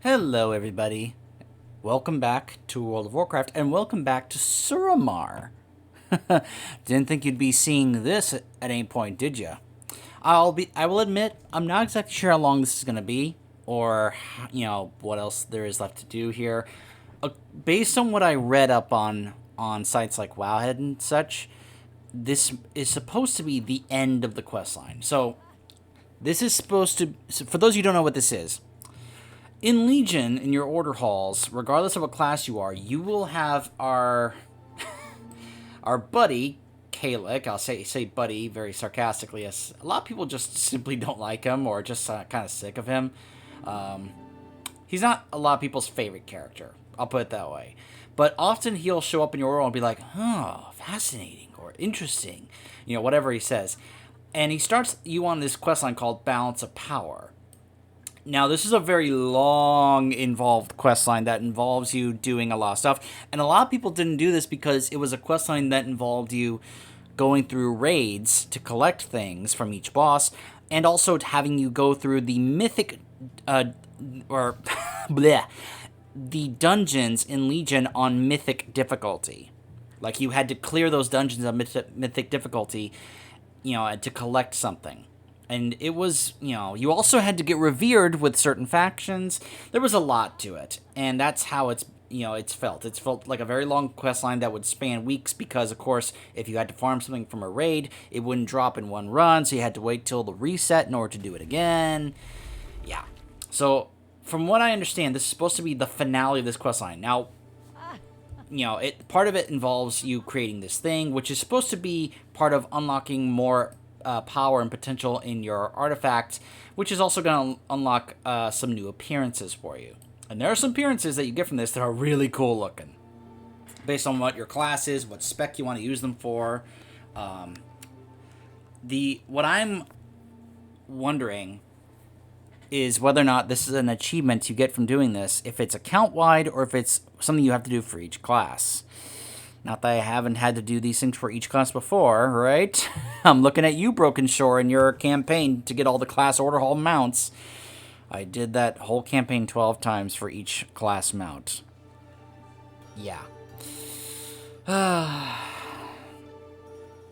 Hello, everybody. Welcome back to World of Warcraft, and welcome back to Suramar. Didn't think you'd be seeing this at any point, did you? I will admit, I'm not exactly sure how long this is going to be, or what else there is left to do here. Based on what I read up on sites like Wowhead and such, this is supposed to be the end of the questline. So this is supposed to. For those of you who don't know what this is. In Legion, in your order halls, regardless of what class you are, you will have our buddy, Kalik. I'll say buddy very sarcastically, as a lot of people just simply don't like him or just kind of sick of him. He's not a lot of people's favorite character. I'll put it that way. But often he'll show up in your world and be like, oh, fascinating or interesting. Whatever he says. And he starts you on this questline called Balance of Power. Now, this is a very long, involved questline that involves you doing a lot of stuff. And a lot of people didn't do this because it was a questline that involved you going through raids to collect things from each boss, and also having you go through the mythic, bleh, the dungeons in Legion on mythic difficulty. Like, you had to clear those dungeons on mythic difficulty, to collect something. And it was, you also had to get revered with certain factions. There was a lot to it. And that's how it's felt. It's felt like a very long questline that would span weeks because, of course, if you had to farm something from a raid, it wouldn't drop in one run, so you had to wait till the reset in order to do it again. Yeah. So, from what I understand, this is supposed to be the finale of this questline. Now, part of it involves you creating this thing, which is supposed to be part of unlocking more power and potential in your artifacts, which is also going to unlock some new appearances for you. And there are some appearances that you get from this that are really cool looking, based on what your class is, what spec you want to use them for. What I'm wondering is whether or not this is an achievement you get from doing this, if it's account-wide or if it's something you have to do for each class. Not that I haven't had to do these things for each class before, right? I'm looking at you, Broken Shore, in your campaign to get all the class order hall mounts. I did that whole campaign 12 times for each class mount. Yeah.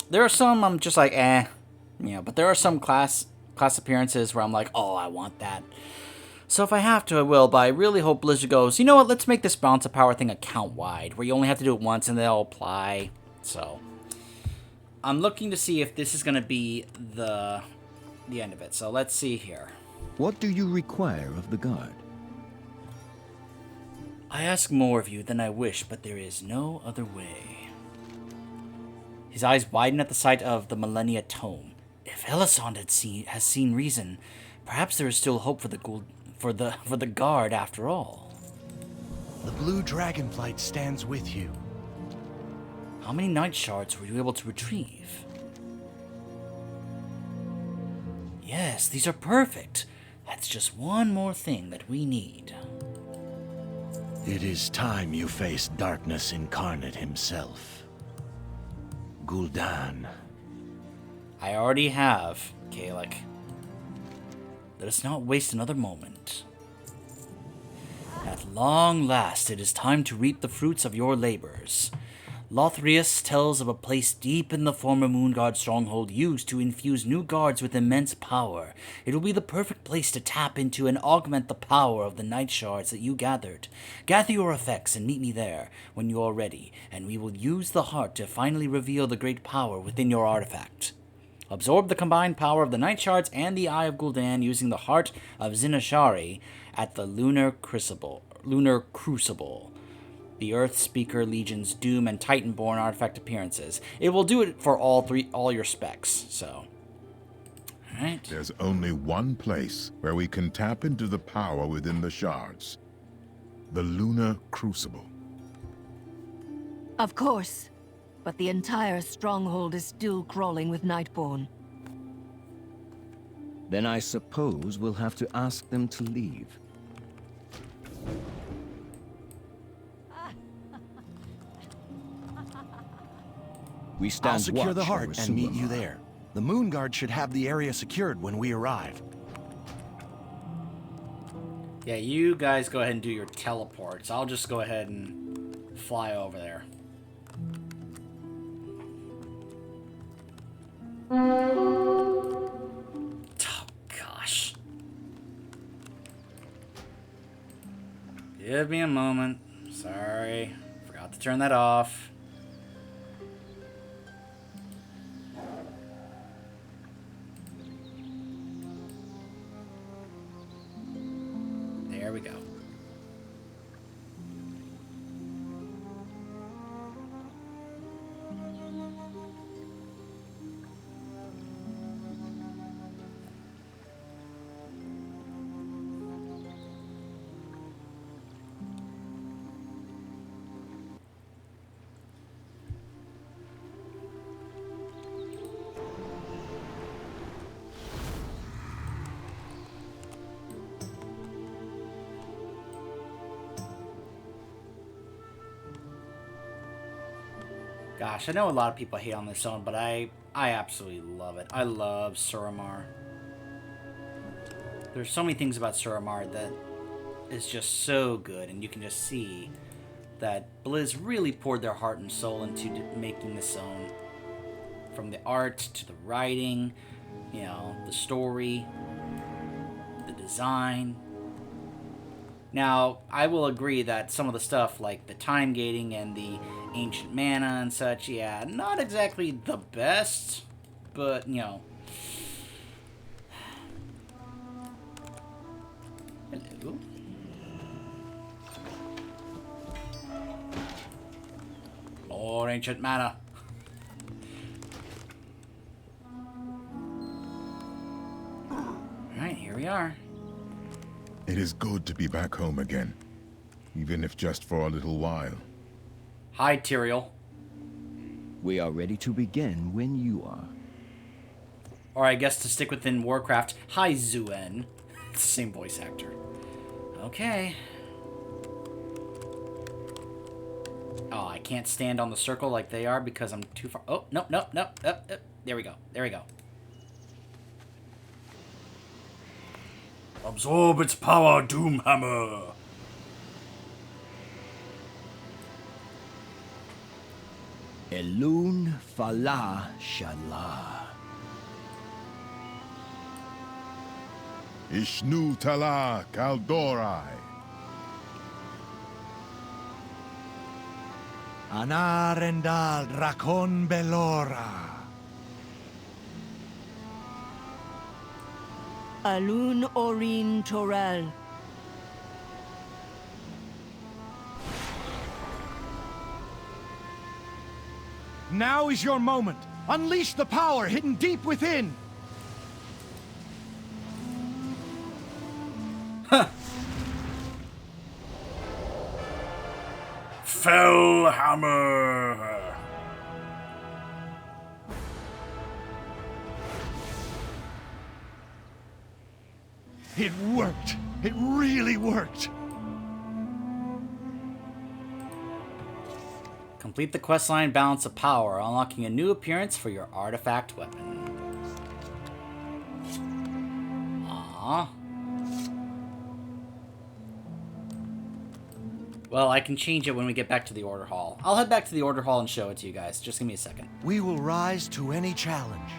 There are some I'm just like, but there are some class appearances where I'm like, oh, I want that. So if I have to, I will, but I really hope Blizzard goes, you know what, let's make this Balance of Power thing account-wide, where you only have to do it once and they'll apply. So, I'm looking to see if this is going to be the end of it. So let's see here. What do you require of the guard? I ask more of you than I wish, but there is no other way. His eyes widen at the sight of the Millennia Tome. If Elisond has seen reason, perhaps there is still hope for the guard after all. The blue dragonflight stands with you. How many night shards were you able to retrieve? Yes, these are perfect. That's just one more thing that we need. It is time you face darkness incarnate himself. Gul'dan. I already have, Kalik. Let us not waste another moment. At long last, it is time to reap the fruits of your labors. Lothrius tells of a place deep in the former Moonguard stronghold used to infuse new guards with immense power. It will be the perfect place to tap into and augment the power of the night shards that you gathered. Gather your effects and meet me there when you are ready, and we will use the heart to finally reveal the great power within your artifact. Absorb the combined power of the Night Shards and the Eye of Gul'dan using the Heart of Zinashari at the Lunar Crucible. The Earth Speaker Legion's Doom and Titanborn artifact appearances. It will do it for all your specs, so. Alright. There's only one place where we can tap into the power within the shards. The Lunar Crucible. Of course. But the entire stronghold is still crawling with Nightborn. Then I suppose we'll have to ask them to leave. We stand I'll secure the watch heart over and meet you Sulamar. there. The Moonguard should have the area secured when we arrive. Yeah, you guys go ahead and do your teleports. I'll just go ahead and fly over there. Oh, gosh. Give me a moment. Sorry. Forgot to turn that off. There we go. Gosh, I know a lot of people hate on this zone, but I absolutely love it. I love Suramar. There's so many things about Suramar that is just so good, and you can just see that Blizz really poured their heart and soul into making this zone. From the art to the writing, you know, the story, the design. Now, I will agree that some of the stuff, like the time gating and the ancient mana and such, yeah, not exactly the best, but, you know. Hello. More ancient mana. Alright, here we are. It is good to be back home again, even if just for a little while. Hi, Tyrael. We are ready to begin when you are. Or I guess to stick within Warcraft, hi, Zuen. Same voice actor. Okay. Oh, I can't stand on the circle like they are because I'm too far. Oh, no. There we go. There we go. Absorb its power, Doomhammer. Elun Falah Shallah. Ishnu Tala Kaldorai. Anarendal Drakon Belora. Alun Orin Torel. Now is your moment. Unleash the power hidden deep within. Fel Hammer. It worked. It really worked. Complete the questline Balance of Power, unlocking a new appearance for your artifact weapon. Aww. Well, I can change it when we get back to the Order Hall. I'll head back to the Order Hall and show it to you guys. Just give me a second. We will rise to any challenge.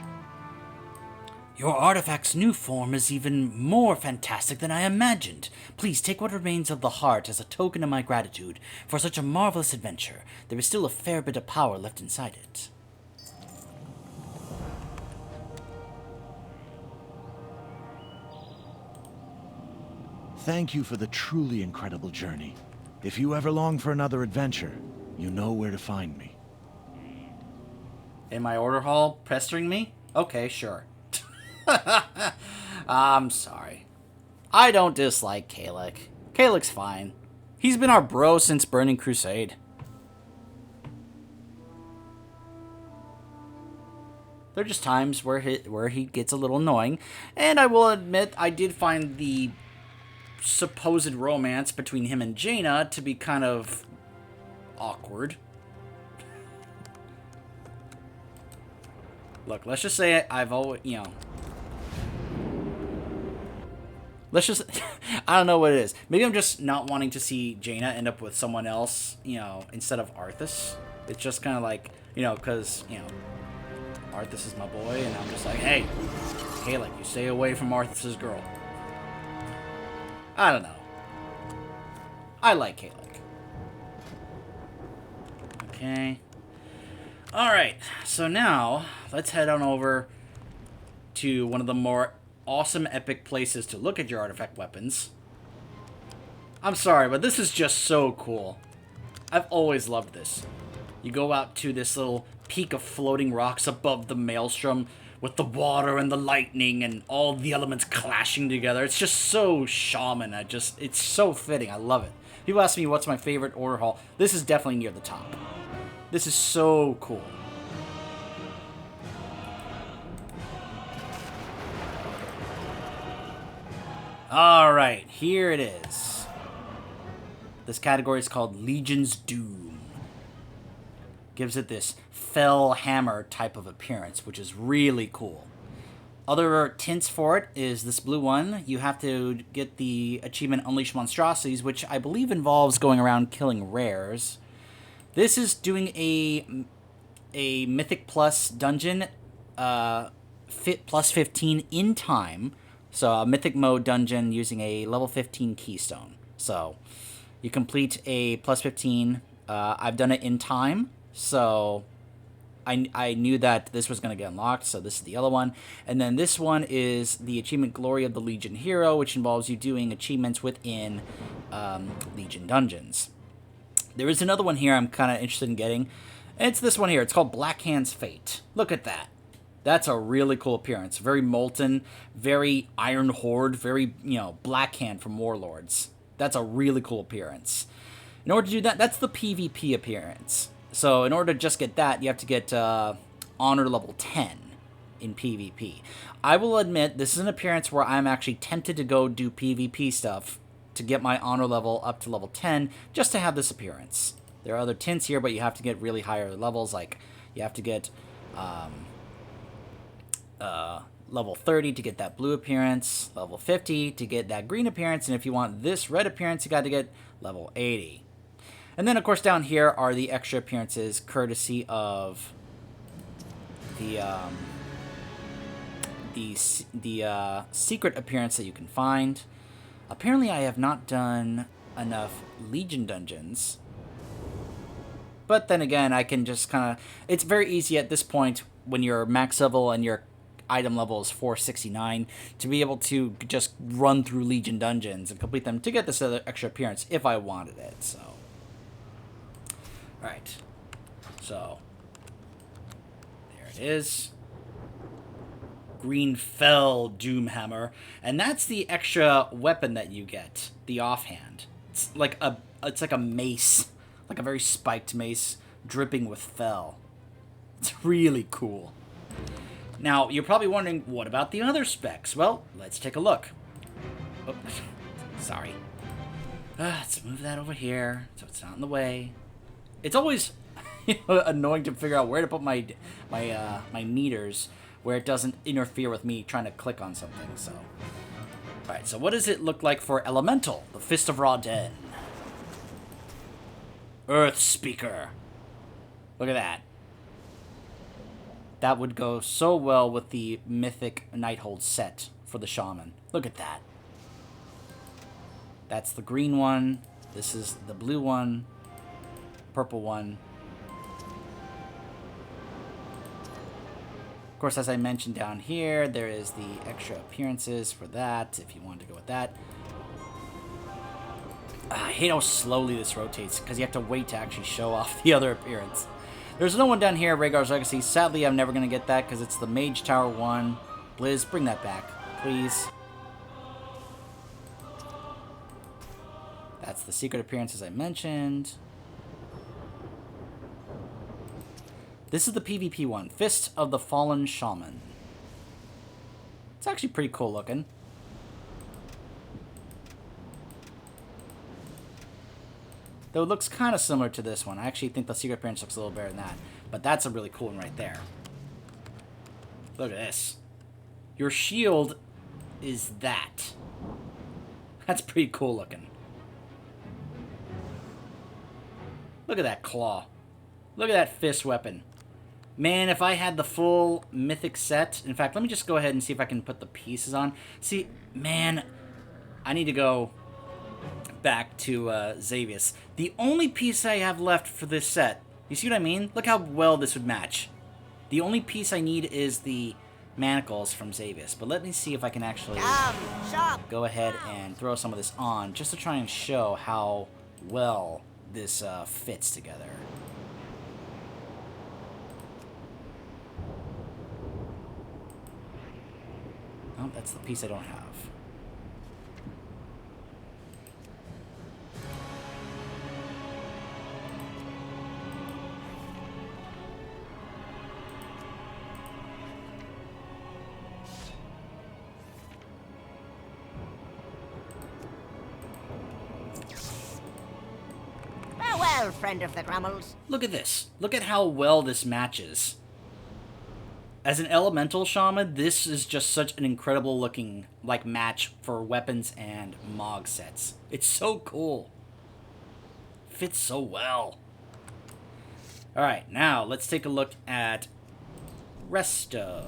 Your artifact's new form is even more fantastic than I imagined. Please take what remains of the heart as a token of my gratitude for such a marvelous adventure. There is still a fair bit of power left inside it. Thank you for the truly incredible journey. If you ever long for another adventure, you know where to find me. In my Order Hall pestering me? Okay, sure. I'm sorry. I don't dislike Kalik. Kalik's fine. He's been our bro since Burning Crusade. There are just times where he gets a little annoying, and I will admit I did find the supposed romance between him and Jaina to be kind of awkward. Look, let's just say I've always, Let's just... I don't know what it is. Maybe I'm just not wanting to see Jaina end up with someone else, instead of Arthas. It's just kind of like, because, Arthas is my boy, and I'm just like, hey, Kayla, you stay away from Arthas's girl. I don't know. I like Kayla. Okay. Alright, so now, let's head on over to one of the more awesome, epic places to look at your artifact weapons. I'm sorry, but this is just so cool. I've always loved this. You go out to this little peak of floating rocks above the maelstrom with the water and the lightning and all the elements clashing together. It's just so Shaman. It's so fitting. I love it. People ask me what's my favorite order hall. This is definitely near the top. This is so cool. Alright, here it is. This category is called Legion's Doom. Gives it this Fel Hammer type of appearance, which is really cool. Other tints for it is this blue one. You have to get the achievement Unleash Monstrosities, which I believe involves going around killing rares. This is doing a Mythic Plus dungeon, plus 15 in time. So a Mythic Mode dungeon using a level 15 keystone. So you complete a plus 15. I've done it in time, so I knew that this was going to get unlocked, so this is the yellow one. And then this one is the achievement Glory of the Legion Hero, which involves you doing achievements within Legion dungeons. There is another one here I'm kind of interested in getting, and it's this one here. It's called Black Hand's Fate. Look at that. That's a really cool appearance. Very molten, very Iron Horde, very, Black Hand from Warlords. That's a really cool appearance. In order to do that, that's the PvP appearance. So in order to just get that, you have to get Honor level 10 in PvP. I will admit, this is an appearance where I'm actually tempted to go do PvP stuff to get my Honor level up to level 10, just to have this appearance. There are other tints here, but you have to get really higher levels, like you have to get... level 30 to get that blue appearance, level 50 to get that green appearance, and if you want this red appearance, you got to get level 80. And then, of course, down here are the extra appearances, courtesy of the secret appearance that you can find. Apparently, I have not done enough Legion dungeons. But then again, I can just kind of... It's very easy at this point, when you're max level and your item level is 469, to be able to just run through Legion dungeons and complete them to get this other extra appearance if I wanted it, so... Alright. So, there it is. Green Fel Doomhammer. And that's the extra weapon that you get, the offhand. It's like a mace, like a very spiked mace, dripping with Fel. It's really cool. Now, you're probably wondering, what about the other specs? Well, let's take a look. Oh, sorry. Let's move that over here so it's not in the way. It's always annoying to figure out where to put my meters where it doesn't interfere with me trying to click on something. So, all right. So, what does it look like for Elemental, the Fist of Ra-Den? Earth Speaker. Look at that. That would go so well with the Mythic Nighthold set for the Shaman. Look at that. That's the green one. This is the blue one. Purple one. Of course, as I mentioned down here, there is the extra appearances for that, if you wanted to go with that. I hate how slowly this rotates, because you have to wait to actually show off the other appearance. There's no one down here, Rhaegar's Legacy. Sadly, I'm never going to get that, because it's the Mage Tower one. Blizz, bring that back, please. That's the secret appearance, as I mentioned. This is the PvP one, Fist of the Fallen Shaman. It's actually pretty cool looking. Though it looks kind of similar to this one. I actually think the secret appearance looks a little better than that. But that's a really cool one right there. Look at this. Your shield is that. That's pretty cool looking. Look at that claw. Look at that fist weapon. Man, if I had the full mythic set... In fact, let me just go ahead and see if I can put the pieces on. See, man, I need to go back to Xavius. The only piece I have left for this set, you see what I mean? Look how well this would match. The only piece I need is the manacles from Xavius. But let me see if I can actually go ahead and throw some of this on just to try and show how well this fits together. Oh, that's the piece I don't have. Farewell, friend of the Grummels. Look at this. Look at how well this matches. As an elemental shaman, this is just such an incredible looking match for weapons and Mog sets. It's so cool. Fits so well. Alright, now let's take a look at Resto.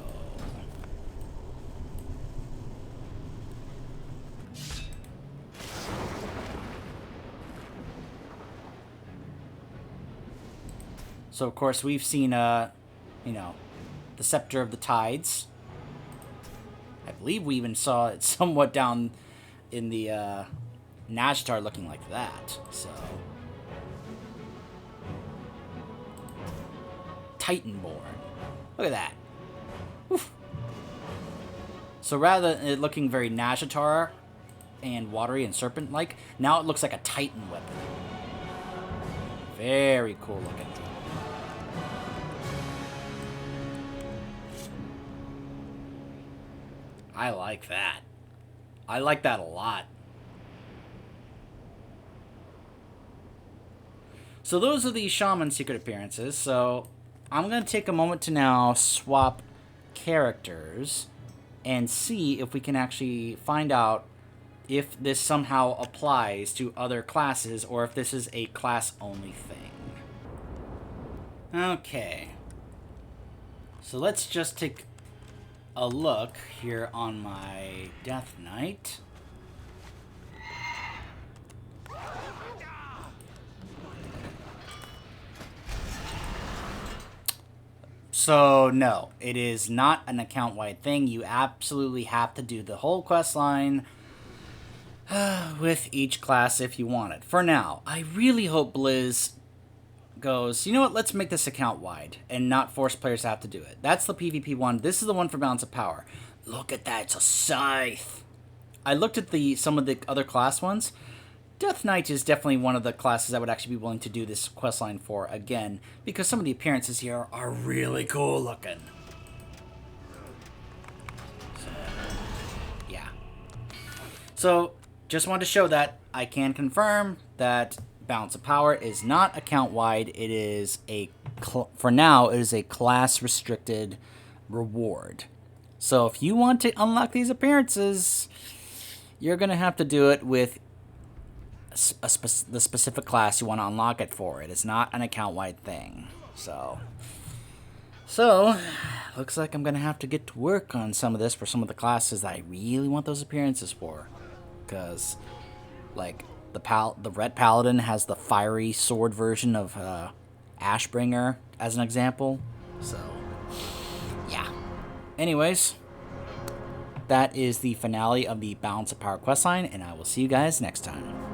So of course we've seen you know, the Scepter of the Tides. I believe we even saw it somewhat down in the Nazjatar looking like that. So Titanborn. Look at that. Oof. So rather than it looking very Nazjatar and watery and serpent-like, now it looks like a Titan weapon. Very cool looking. I like that. I like that a lot. So those are the Shaman secret appearances. So I'm going to take a moment to now swap characters and see if we can actually find out if this somehow applies to other classes or if this is a class-only thing. Okay. So let's just take a look here on my Death Knight. So no, it is not an account-wide thing. You absolutely have to do the whole quest line with each class if you want it. For now, I really hope Blizz goes, you know what, let's make this account-wide and not force players to have to do it. That's the PvP one. This is the one for Balance of Power. Look at that, it's a scythe. I looked at some of the other class ones. Death Knight is definitely one of the classes I would actually be willing to do this questline for again, because some of the appearances here are really cool looking. So, yeah. So, just wanted to show that I can confirm that Balance of Power is not account-wide. It is for now, it is a class-restricted reward. So if you want to unlock these appearances, you're going to have to do it with the specific class you want to unlock it for. It is not an account-wide thing. So looks like I'm going to have to get to work on some of this for some of the classes that I really want those appearances for. Because, like, the Red Paladin has the fiery sword version of Ashbringer as an example. So, yeah. Anyways, that is the finale of the Balance of Power questline, and I will see you guys next time.